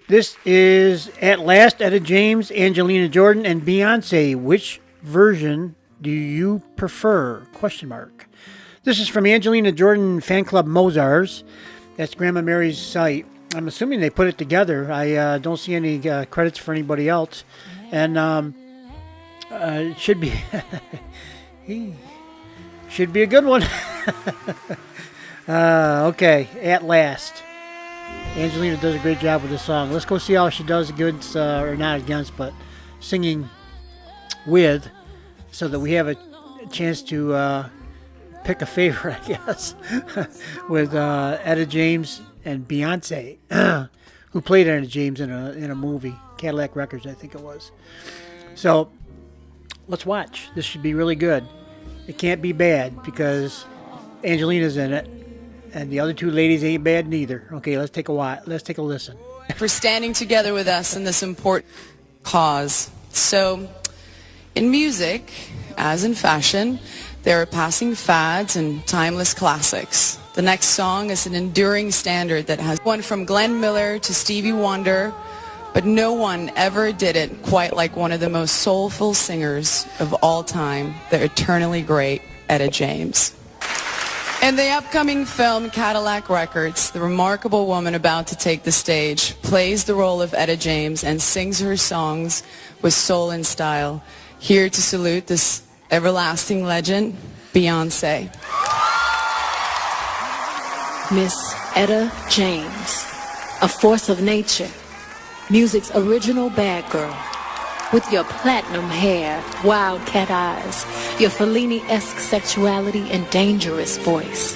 This is At Last, Etta James, Angelina Jordan, and Beyonce. Which version do you prefer? Question mark. This is from Angelina Jordan Fanclub Mosarz. That's Grandma Mary's site. I'm assuming they put it together. I don't see any credits for anybody else. And it should be should be a good one. Okay, At Last. Angelina does a great job with this song. Let's go see how she does against, or not against, but singing with, so that we have a chance to pick a favorite, I guess, with Etta James and Beyonce, who played Etta James in a movie, Cadillac Records, I think it was. So let's watch. This should be really good. It can't be bad because Angelina's in it. And the other two ladies ain't bad neither. Okay, let's take a listen. For standing together with us in this important cause. So, in music, as in fashion, there are passing fads and timeless classics. The next song is an enduring standard that has one from Glenn Miller to Stevie Wonder, but no one ever did it quite like one of the most soulful singers of all time, the eternally great Etta James. In the upcoming film Cadillac Records, the remarkable woman about to take the stage plays the role of Etta James and sings her songs with soul and style. Here to salute this everlasting legend, Beyonce. Miss Etta James, a force of nature, music's original bad girl. With your platinum hair, wildcat eyes, your Fellini-esque sexuality and dangerous voice.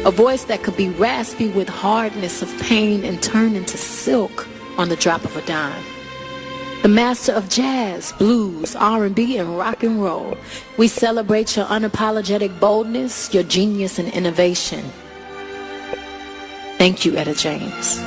A voice that could be raspy with hardness of pain and turn into silk on the drop of a dime. The master of jazz, blues, R&B, and rock and roll. We celebrate your unapologetic boldness, your genius and innovation. Thank you, Etta James.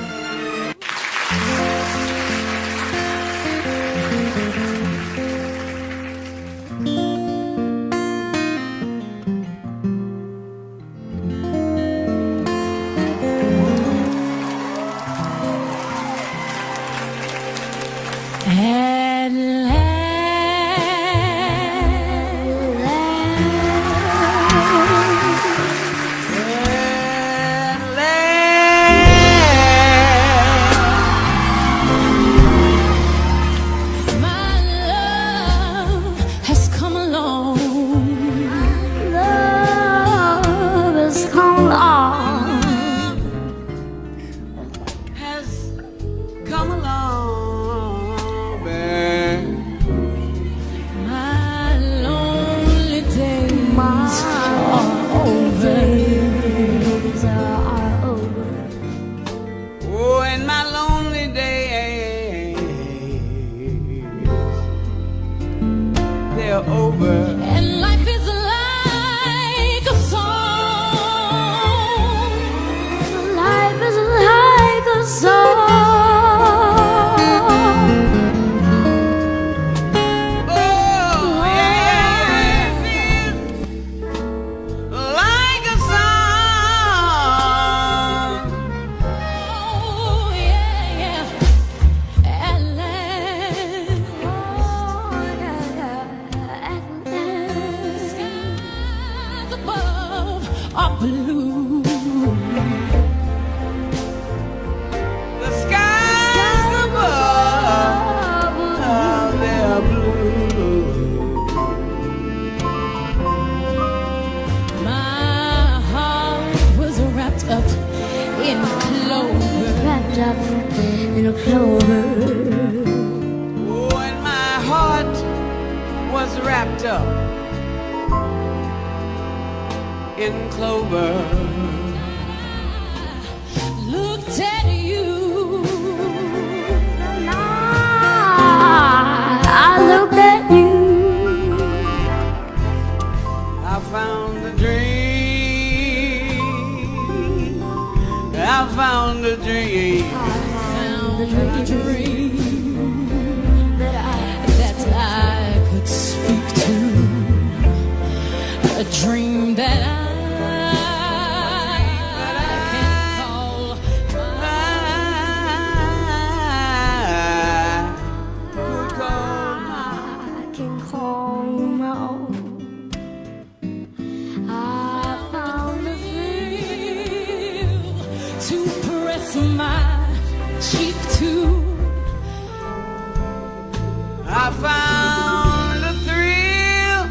I found a thrill,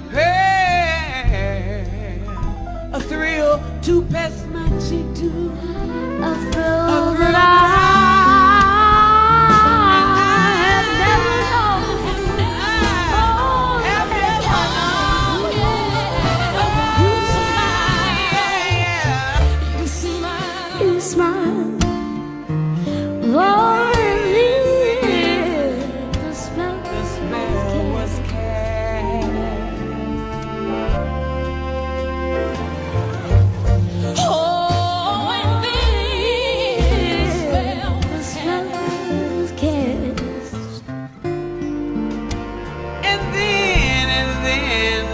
hey, a thrill to pass my cheek to, a thrill that I had never known, have never known. You smile, oh, the smell was cast. Oh, and then the smell was cast. And then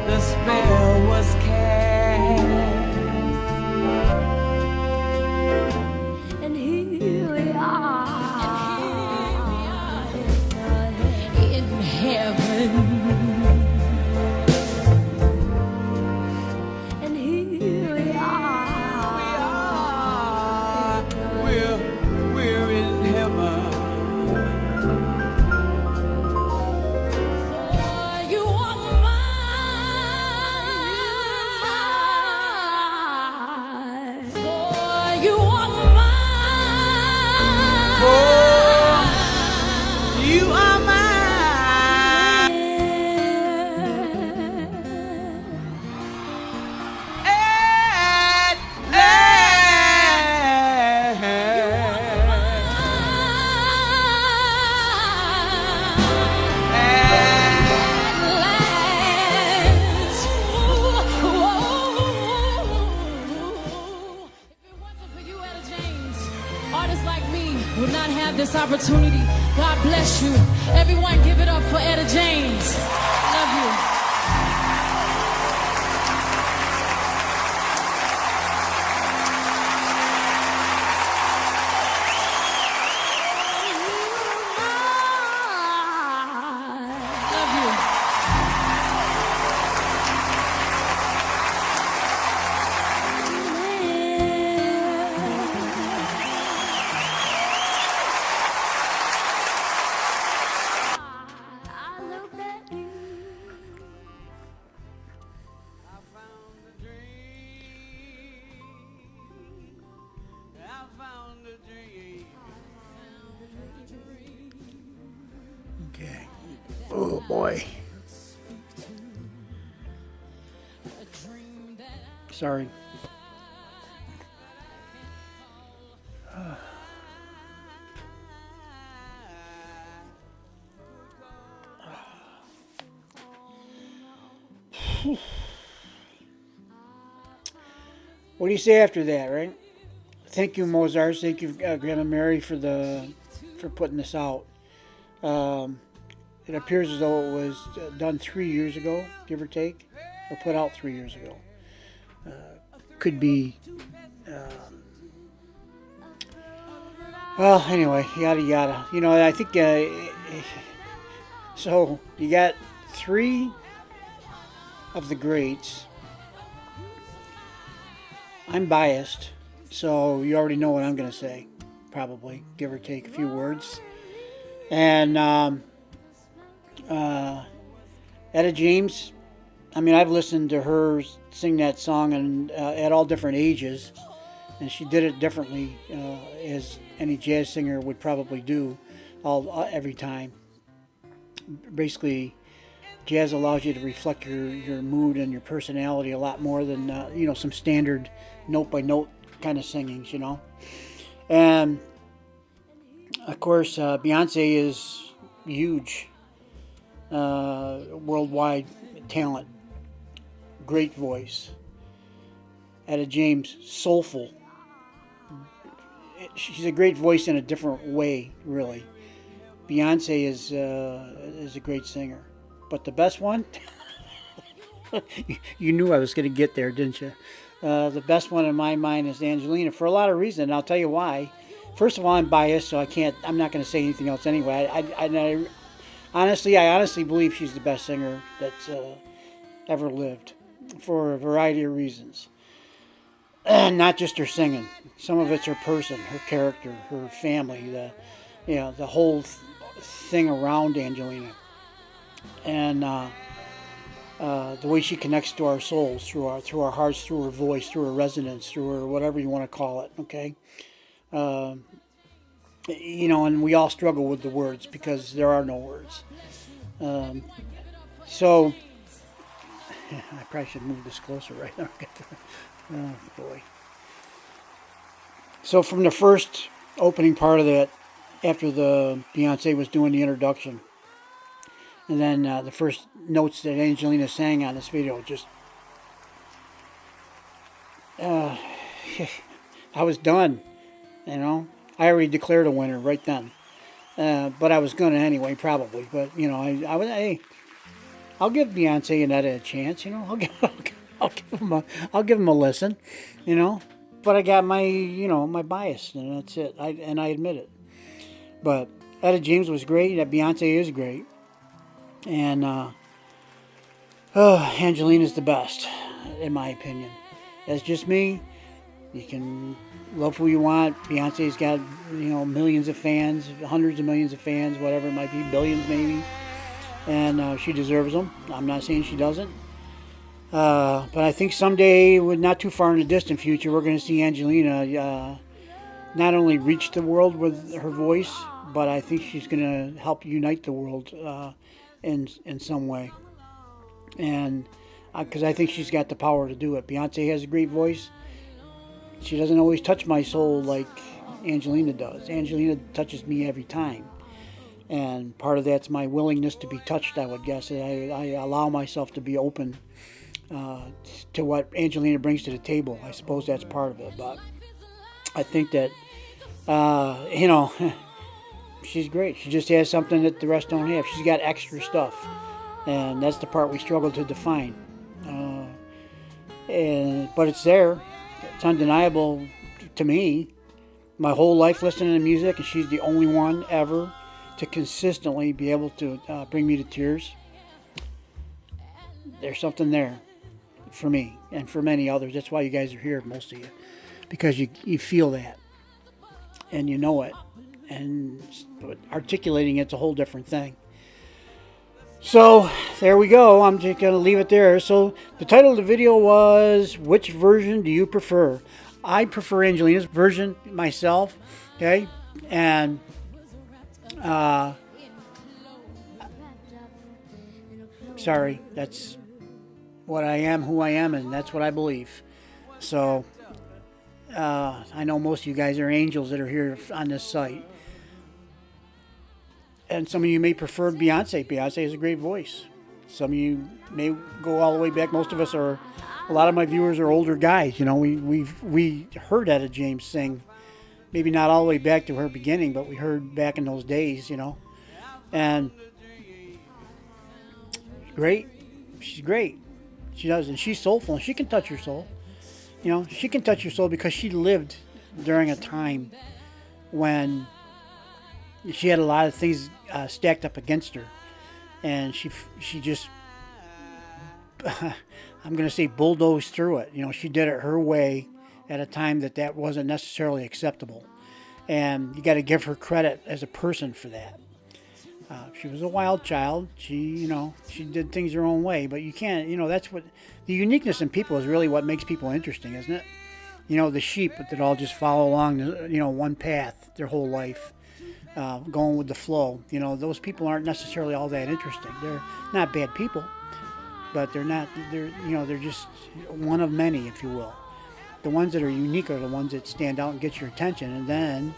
the spell was cast. And here we are in heaven. And here we are. We're in heaven. For you are mine. For you are mine. For you are mine. At last. If it wasn't for you, Etta James, artists like me would not have this opportunity. God bless you. Everyone give it up for Etta James. Love you. Love you. Okay. Oh boy. Sorry. What do you say after that, right? Thank you, Mosarz. Thank you, Grandma Mary, for putting this out. It appears as though it was done 3 years ago, give or take, or put out 3 years ago. Could be. Well, anyway, yada yada. You know, I think. So you got 3 of the greats. I'm biased, so you already know what I'm going to say, probably, give or take a few words. And Etta James, I mean, I've listened to her sing that song and at all different ages, and she did it differently, as any jazz singer would probably do every time. Basically, jazz allows you to reflect your mood and your personality a lot more than some standard note by note kind of singings, And of course, Beyonce is huge, worldwide talent, great voice. Etta James, soulful. She's a great voice in a different way, really. Beyonce is a great singer, but the best one, you knew I was going to get there, didn't you? The best one in my mind is Angelina, for a lot of reasons, and I'll tell you why. First of all, I'm biased, so I'm not going to say anything else anyway. I honestly believe she's the best singer that's ever lived, for a variety of reasons. Not just her singing. Some of it's her person, her character, her family, the whole thing around Angelina, and the way she connects to our souls through our hearts, through her voice, through her resonance, through her whatever you want to call it. Okay, you know, and we all struggle with the words because there are no words. So I probably should move this closer right now. Oh boy. So from the first opening part of that, after the Beyonce was doing the introduction, and then the first notes that Angelina sang on this video, just I was done. You know, I already declared a winner right then, but I was gonna anyway, probably. But you know, I'll give Beyonce and Etta a chance. You know, I'll give them a listen. You know, but I got my my bias, and that's it. I admit it. But Etta James was great. That Beyonce is great. And Angelina's the best, in my opinion. That's just me. You can love who you want. Beyonce's got, millions of fans, hundreds of millions of fans, whatever it might be, billions maybe. And she deserves them. I'm not saying she doesn't. But I think someday, not too far in the distant future, we're going to see Angelina not only reach the world with her voice, but I think she's going to help unite the world in some way. And because I think she's got the power to do it. Beyonce has a great voice. She doesn't always touch my soul like Angelina does. Angelina touches me every time. And part of that's my willingness to be touched, I would guess. I allow myself to be open to what Angelina brings to the table. I suppose that's part of it. But I think that, she's great. She just has something that the rest don't have. She's got extra stuff. And that's the part we struggle to define. But it's there. It's undeniable to me. My whole life listening to music, and she's the only one ever to consistently be able to bring me to tears. There's something there for me and for many others. That's why you guys are here, most of you. Because you feel that. And you know it. And articulating it's a whole different thing. So, there we go. I'm just going to leave it there. So, the title of the video was, which version do you prefer? I prefer Angelina's version myself. Okay? And, sorry. That's what I am, who I am, and that's what I believe. So, I know most of you guys are angels that are here on this site. And some of you may prefer Beyonce. Beyonce has a great voice. Some of you may go all the way back. Most of us are, a lot of my viewers are older guys. We heard Etta James sing. Maybe not all the way back to her beginning, but we heard back in those days, And great. She's great. She does. And she's soulful. And she can touch your soul. She can touch your soul because she lived during a time when she had a lot of things stacked up against her, and she just I'm going to say bulldozed through it. She did it her way at a time that wasn't necessarily acceptable, and you got to give her credit as a person for that. She was a wild child. She did things her own way, but you can't. That's what the uniqueness in people is really what makes people interesting, isn't it? The sheep that all just follow along, one path their whole life. Going with the flow. Those people aren't necessarily all that interesting. They're not bad people, but they're just one of many, if you will. The ones that are unique are the ones that stand out and get your attention, and then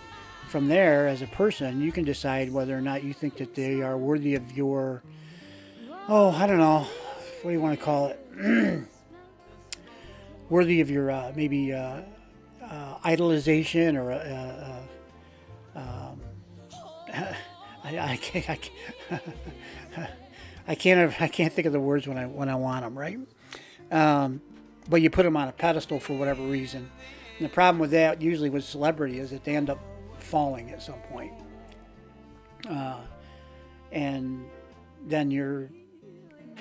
from there, as a person, you can decide whether or not you think that they are worthy of your, I don't know, what do you want to call it? Worthy of your maybe idolization or I can't think of the words when I want them, right? But you put them on a pedestal for whatever reason. And the problem with that, usually with celebrity, is that they end up falling at some point. And then your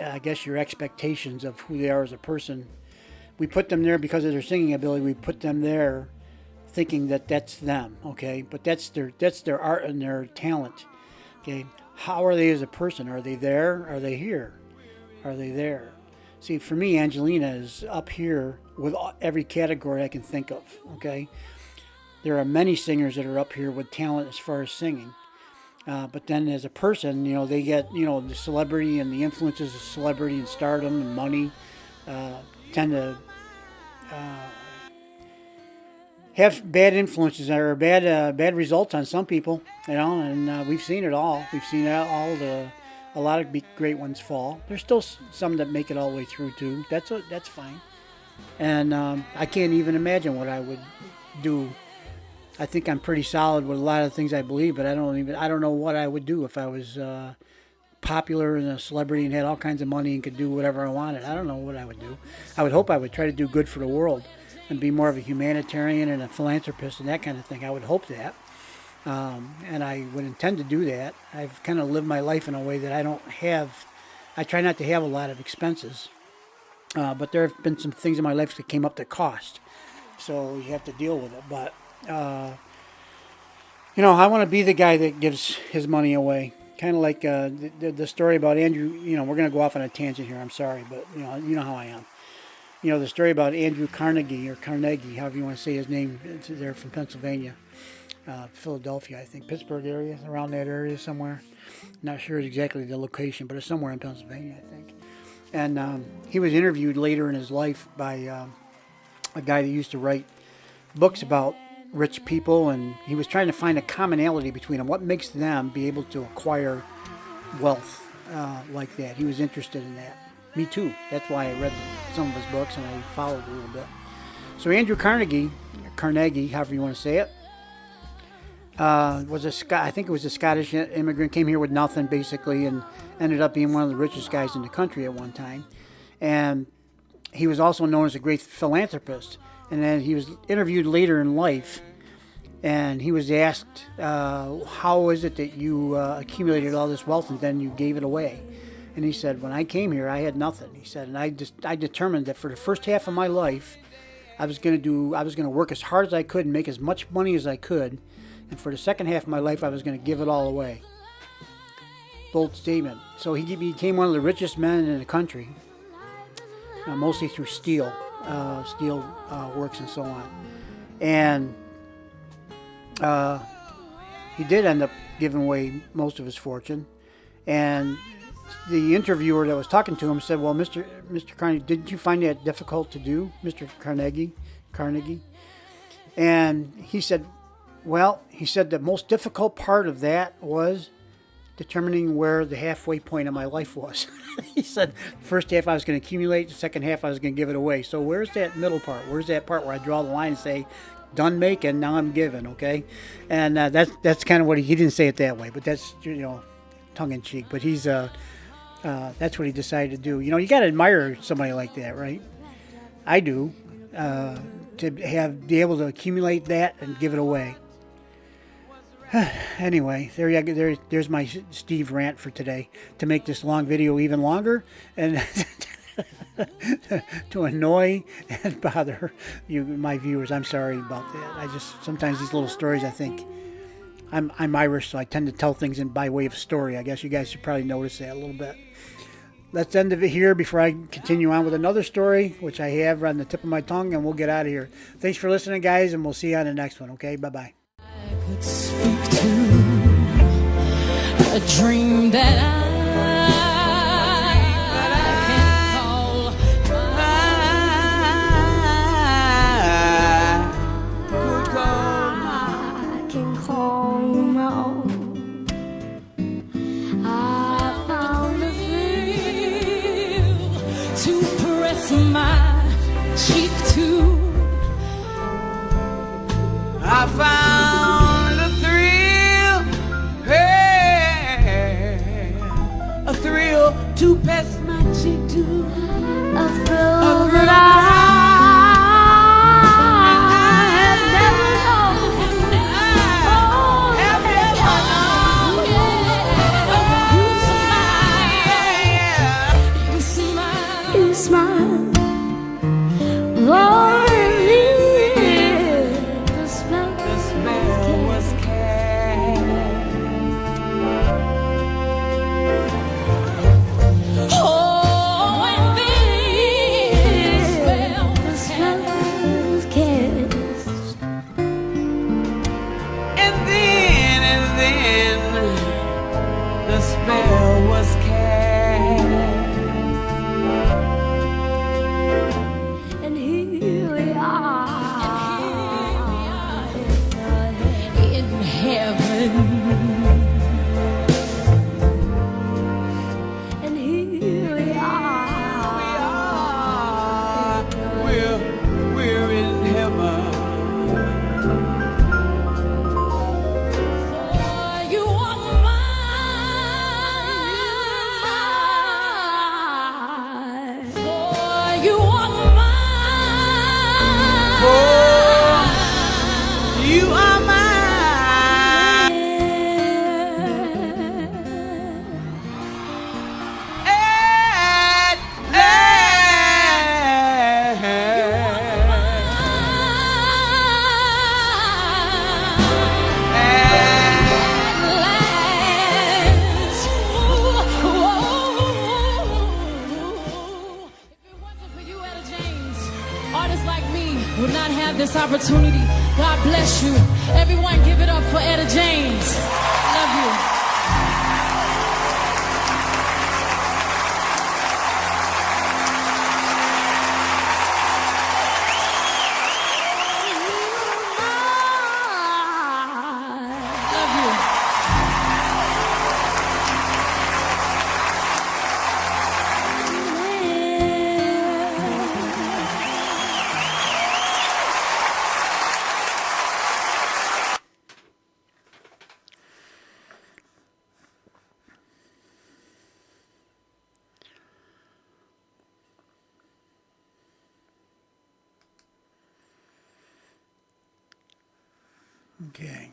expectations of who they are as a person, we put them there because of their singing ability. We put them there thinking that that's them, okay? But that's their art and their talent. Okay, how are they as a person? Are they there? Are they here? Are they there? See, for me, Angelina is up here with every category I can think of. Okay, there are many singers that are up here with talent as far as singing. But then as a person, they get, the celebrity and the influences of celebrity and stardom and money tend to have bad influences or bad results on some people, and we've seen it all. We've seen a lot of great ones fall. There's still some that make it all the way through too. That's fine. And I can't even imagine what I would do. I think I'm pretty solid with a lot of things I believe, but I don't know what I would do if I was popular and a celebrity and had all kinds of money and could do whatever I wanted. I don't know what I would do. I would hope I would try to do good for the world and be more of a humanitarian and a philanthropist and that kind of thing. I would hope that. And I would intend to do that. I've kind of lived my life in a way that I try not to have a lot of expenses. But there have been some things in my life that came up to cost. So you have to deal with it. But I want to be the guy that gives his money away. Kind of like the story about Andrew. We're going to go off on a tangent here. I'm sorry, but you know how I am. The story about Andrew Carnegie, however you want to say his name. They're from Pennsylvania, Philadelphia, I think, Pittsburgh area, around that area somewhere. Not sure exactly the location, but it's somewhere in Pennsylvania, I think. And he was interviewed later in his life by a guy that used to write books about rich people, and he was trying to find a commonality between them. What makes them be able to acquire wealth like that? He was interested in that. Me too. That's why I read some of his books and I followed a little bit. So Andrew Carnegie, however you want to say it, was I think it was a Scottish immigrant, came here with nothing basically, and ended up being one of the richest guys in the country at one time. And he was also known as a great philanthropist. And then he was interviewed later in life, and he was asked, how is it that you accumulated all this wealth and then you gave it away? And he said, when I came here, I had nothing. He said, and I determined that for the first half of my life, I was going to work as hard as I could and make as much money as I could. And for the second half of my life, I was going to give it all away. Bold statement. So he became one of the richest men in the country, mostly through steel works and so on. And he did end up giving away most of his fortune. And the interviewer that was talking to him said, well, Mr. Carnegie, didn't you find that difficult to do, Mr. Carnegie? And he said, the most difficult part of that was determining where the halfway point of my life was. He said, first half I was going to accumulate, the second half I was going to give it away. So where's that middle part? Where's that part where I draw the line and say, done making, now I'm giving, okay? And that's kind of what he didn't say it that way, but that's, tongue in cheek. But he's that's what he decided to do. You got to admire somebody like that, right? I do. To be able to accumulate that and give it away. Anyway, there's my Steve rant for today. To make this long video even longer and to annoy and bother you, my viewers. I'm sorry about that. Sometimes these little stories, I think, I'm Irish, so I tend to tell things by way of story. I guess you guys should probably notice that a little bit. Let's end of it here before I continue on with another story, which I have on the tip of my tongue, and we'll get out of here. Thanks for listening, guys, and we'll see you on the next one, okay? Bye-bye. I could speak to a dream that I can call my own. I found a thrill to press my cheek to. I found a thrill, hey, a thrill to pass my cheek to, a thrill that I have never known. Oh, have never known. You smile, you smile, oh, the smell. opportunity. God bless you. Everyone give it up for Etta James. Love you. Okay.